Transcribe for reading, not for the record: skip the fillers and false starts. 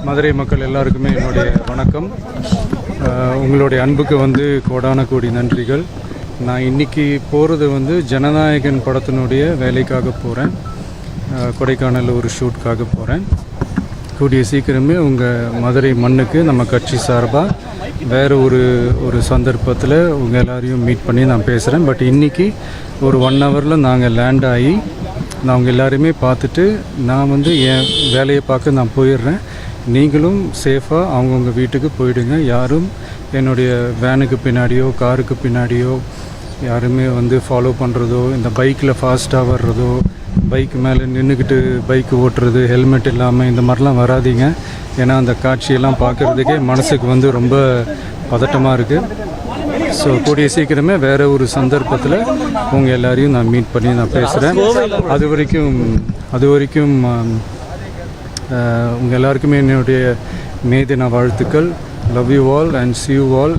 மதுரை மக்கள் எல்லாருக்குமே என்னுடைய வணக்கம். உங்களுடைய அன்புக்கு கோடான கோடி நன்றிகள். நான் இன்றைக்கி போகிறது ஜனநாயகன் படத்தினுடைய வேலைக்காக போகிறேன். கொடைக்கானல் ஒரு ஷூட்காக போகிறேன். கூடிய சீக்கிரமே உங்கள் மதுரை மண்ணுக்கு நம்ம கட்சி சார்பாக வேறு ஒரு சந்தர்ப்பத்தில் உங்கள் எல்லாரையும் மீட் பண்ணி நான் பேசுகிறேன். பட் இன்றைக்கி ஒரு 1 ஹவரில் நாங்கள் லேண்ட் ஆகி நான் உங்கள் எல்லாரையுமே பார்த்துட்டு நான் என் வேலையை பார்க்க நான் போயிடுறேன். நீங்களும் சேஃபாக அவங்கவுங்க வீட்டுக்கு போயிடுங்க. யாரும் என்னுடைய வேனுக்கு பின்னாடியோ காருக்கு பின்னாடியோ யாருமே ஃபாலோ பண்ணுறதோ, இந்த பைக்கில் ஃபாஸ்ட்டாக வர்றதோ, பைக் மேலே நின்றுக்கிட்டு பைக்கு ஓட்டுறது, ஹெல்மெட் இல்லாமல் இந்த மாதிரிலாம் வராதிங்க. ஏன்னா அந்த காட்சியெல்லாம் பார்க்குறதுக்கே மனசுக்கு ரொம்ப பதட்டமாக இருக்குது. ஸோ கூடிய சீக்கிரமே வேறு ஒரு சந்தர்ப்பத்தில் உங்கள் எல்லாரையும் நான் மீட் பண்ணி நான் பேசுகிறேன். அது வரைக்கும் உங்கள் எல்லாருக்குமே என்னுடைய மே தின வாழ்த்துக்கள். Love you all and see you all.